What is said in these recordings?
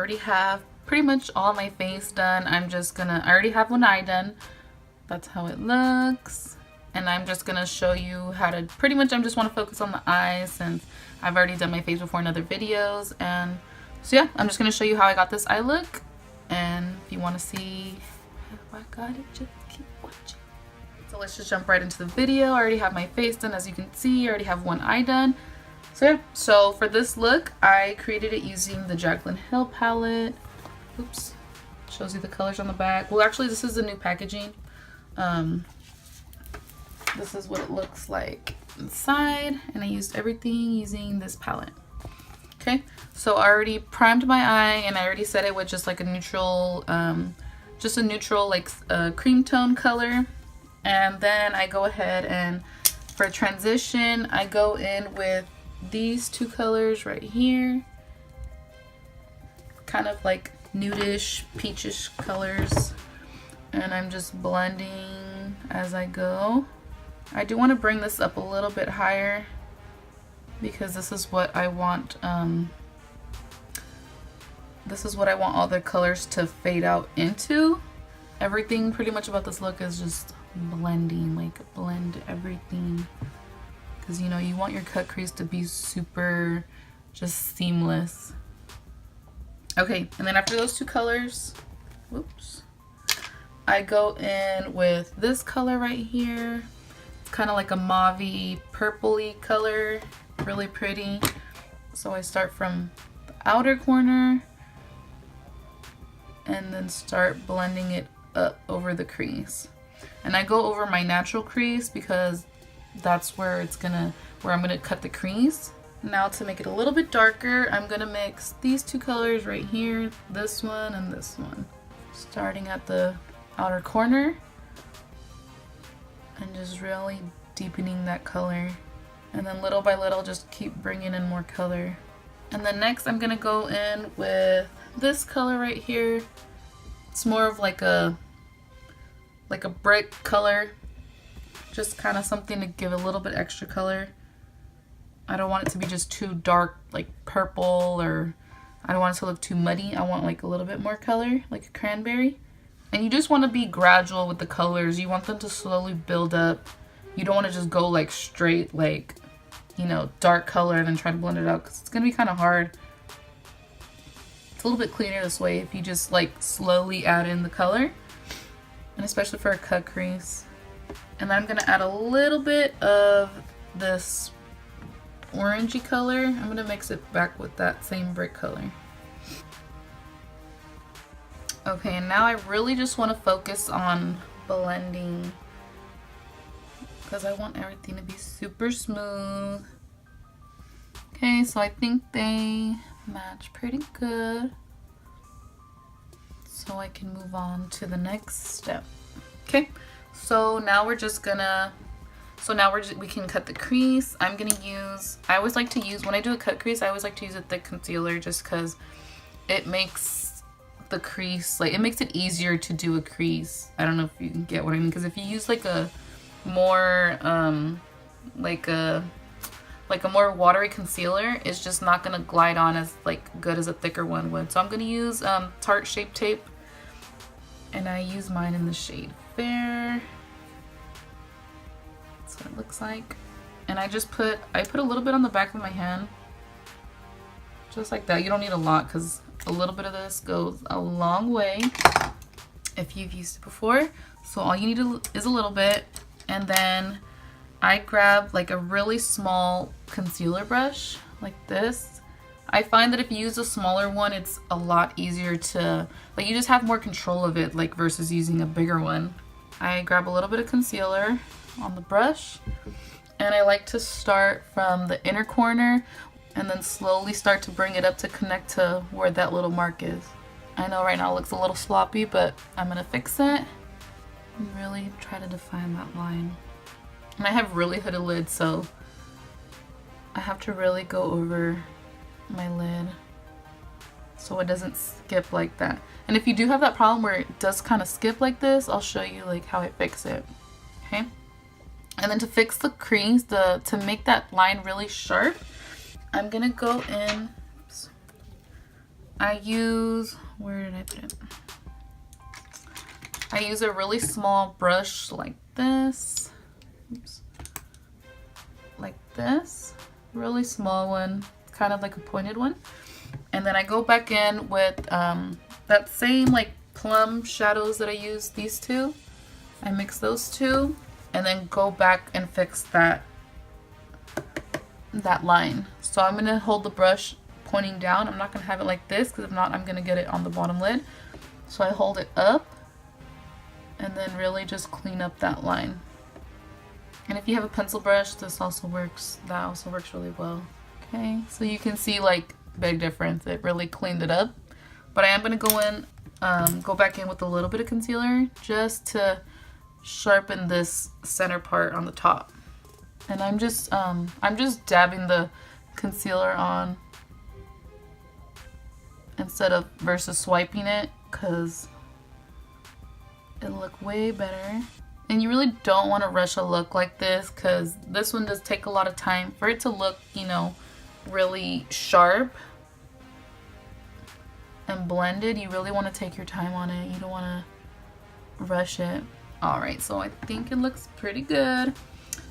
already have pretty much all my face done. I already have one eye done. That's how it looks. And I'm just gonna show you how to, pretty much I just want to focus on the eyes since I've already done my face before in other videos. And so yeah, I'm just gonna show you how I got this eye look. And if you want to see how I got it, just keep watching. So let's just jump right into the video. I already have my face done, as you can see. I already have one eye done. So yeah, so for this look, I created it using the Jaclyn Hill palette. Oops, shows you the colors on the back. Well, actually, this is the new packaging. This is what it looks like inside, and I used everything using this palette. Okay, so I already primed my eye, and I already set it with just like a neutral, like cream tone color. And then I go ahead and for transition, I go in with these two colors right here, kind of like nudish, peachish colors, and I'm just blending as I go. I do want to bring this up a little bit higher because this is what I want. This is what I want all the colors to fade out into. Everything pretty much about this look is just blending, like blend everything, because you know you want your cut crease to be super just seamless. Okay, and then after those two colors, whoops, I go in with this color right here. It's kind of like a mauvey purpley color, really pretty. So I start from the outer corner and then start blending it up over the crease. And I go over my natural crease because that's where I'm gonna cut the crease. Now to make it a little bit darker, I'm gonna mix these two colors right here, this one and this one. Starting at the outer corner and just really deepening that color. And then little by little, just keep bringing in more color. And then next I'm gonna go in with this color right here. It's more of like a brick color, just kind of something to give a little bit extra color. I don't want it to be just too dark, like purple, or I don't want it to look too muddy. I want like a little bit more color, like a cranberry. And you just want to be gradual with the colors. You want them to slowly build up. You don't want to just go like straight, like, you know, dark color and then try to blend it out, because it's going to be kind of hard. It's a little bit cleaner this way if you just like slowly add in the color, and especially for a cut crease. And then I'm gonna add a little bit of this orangey color. I'm gonna mix it back with that same brick color. Okay, and now I really just want to focus on blending because I want everything to be super smooth. Okay, so I think they match pretty good, so I can move on to the next step. Okay, so now we can cut the crease. I always like to use, when I do a cut crease, I always like to use a thick concealer just because it makes the crease, like, it makes it easier to do a crease. I don't know if you can get what I mean, because if you use like a more like a more watery concealer, it's just not gonna glide on as like good as a thicker one would. So I'm gonna use Tarte Shape Tape, and I use mine in the shade Fair. That's what it looks like. And I put a little bit on the back of my hand, just like that. You don't need a lot because a little bit of this goes a long way if you've used it before. So all you need is a little bit, and then I grab like a really small concealer brush like this. I find that if you use a smaller one, it's a lot easier to, like, you just have more control of it, like, versus using a bigger one. I grab a little bit of concealer on the brush, and I like to start from the inner corner and then slowly start to bring it up to connect to where that little mark is. I know right now it looks a little sloppy, but I'm gonna fix it and really try to define that line. And I have really hooded lids, so I have to really go over my lid so it doesn't skip like that. And if you do have that problem where it does kind of skip like this, I'll show you like how I fix it. Okay, and then to fix the crease, to make that line really sharp, I'm gonna go in, I use, where did I put it? I use a really small brush like this. Oops. Like this. Really small one. Kind of like a pointed one. And then I go back in with that same like plum shadows that I used, these two. I mix those two and then go back and fix that line. So I'm gonna hold the brush pointing down. I'm not gonna have it like this because if not I'm gonna get it on the bottom lid. So I hold it up and then really just clean up that line. And if you have a pencil brush, this also works. That also works really well. Okay, so you can see like big difference. It really cleaned it up. But I am gonna go back in with a little bit of concealer just to sharpen this center part on the top. And I'm just dabbing the concealer on instead of versus swiping it, because it'll look way better. And you really don't want to rush a look like this, because this one does take a lot of time for it to look, you know, really sharp and blended. You really want to take your time on it. You don't want to rush it. Alright, so I think it looks pretty good.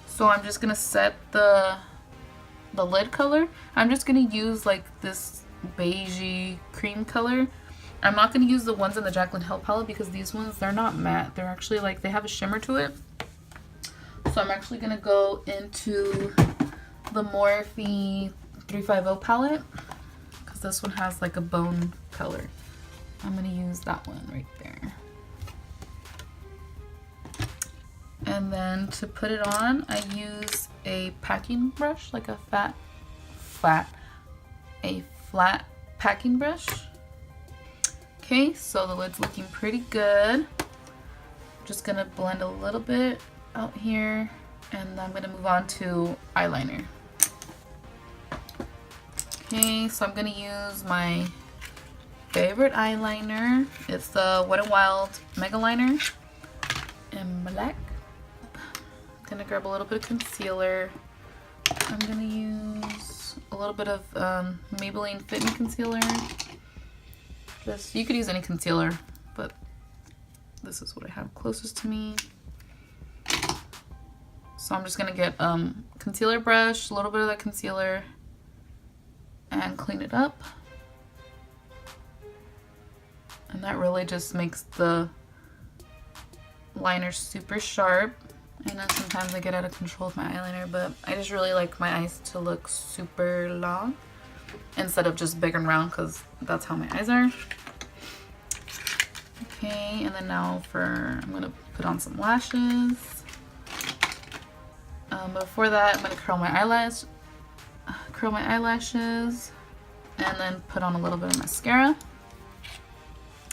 So I'm just gonna set the lid color. I'm just gonna use like this beigey cream color. I'm not gonna use the ones in the Jaclyn Hill palette because these ones, they're not matte. They're actually like, they have a shimmer to it. So I'm actually gonna go into the Morphe 350 palette because this one has like a bone color. I'm gonna use that one right there. And then to put it on, I use a packing brush, like a flat packing brush. Okay, so the lid's looking pretty good. I'm just gonna blend a little bit out here, and I'm gonna move on to eyeliner. Okay, so I'm gonna use my favorite eyeliner. It's the Wet n Wild Mega Liner in black. I'm gonna grab a little bit of concealer. I'm gonna use a little bit of Maybelline Fit Me concealer. Just, you could use any concealer, but this is what I have closest to me. So I'm just gonna get concealer brush, a little bit of that concealer, and clean it up. And that really just makes the liner super sharp. I know sometimes I get out of control with my eyeliner, but I just really like my eyes to look super long instead of just big and round, because that's how my eyes are. Okay, and then now I'm gonna put on some lashes. Before that, I'm gonna curl my eyelashes, and then put on a little bit of mascara.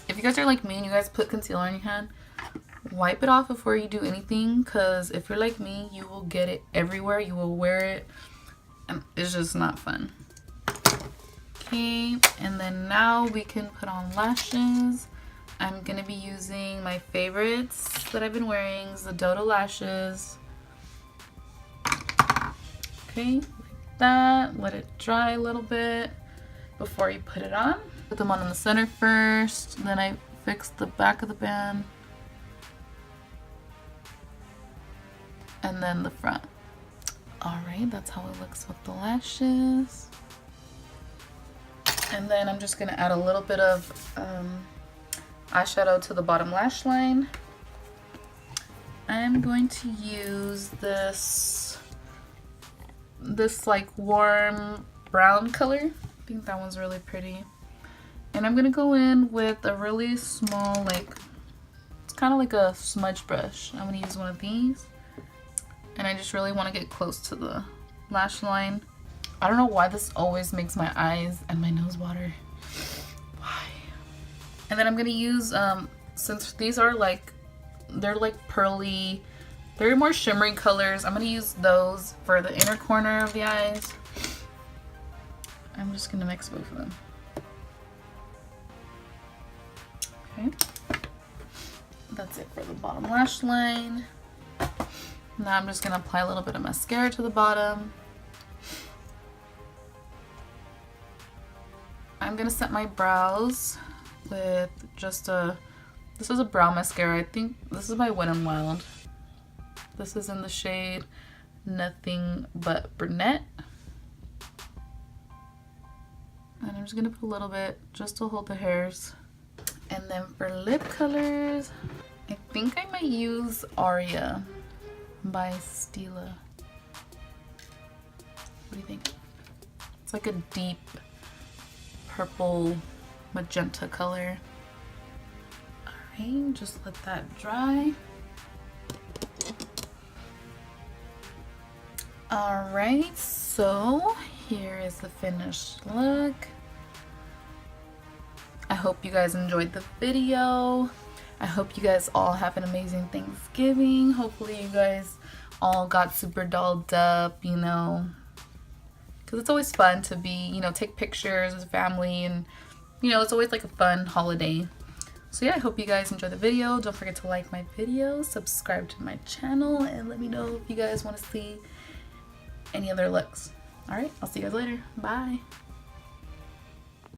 If you guys are like me and you guys put concealer on your hand, wipe it off before you do anything, because if you're like me, you will get it everywhere. You will wear it and it's just not fun. Okay, and then now we can put on lashes. I'm gonna be using my favorites that I've been wearing, the Dodo lashes. Okay, like that. Let it dry a little bit before you put it on. Put them on in the center first, then I fix the back of the band, and then the front. Alright, that's how it looks with the lashes. And then I'm just going to add a little bit of eyeshadow to the bottom lash line. I'm going to use this like warm brown color. I think that one's really pretty. And I'm going to go in with a really small, like, it's kind of like a smudge brush. I'm going to use one of these. And I just really want to get close to the lash line. I don't know why this always makes my eyes and my nose water. Why? And then I'm going to use, since these are like, they're like pearly, they're more shimmery colors, I'm going to use those for the inner corner of the eyes. I'm just going to mix both of them. Okay. That's it for the bottom lash line. Now I'm just going to apply a little bit of mascara to the bottom. I'm gonna set my brows with just this is a brow mascara. I think this is by Wet n Wild. This is in the shade Nothing But Brunette. And I'm just gonna put a little bit just to hold the hairs. And then for lip colors, I think I might use Aria by Stila. What do you think? It's like a deep purple magenta color. Alright, just let that dry. Alright, so here is the finished look. I hope you guys enjoyed the video. I hope you guys all have an amazing Thanksgiving. Hopefully you guys all got super dolled up, you know, because it's always fun to be, you know, take pictures as a family, and you know, it's always like a fun holiday. So yeah, I hope you guys enjoyed the video. Don't forget to like my video, subscribe to my channel, and let me know if you guys want to see any other looks. All right, I'll see you guys later. Bye.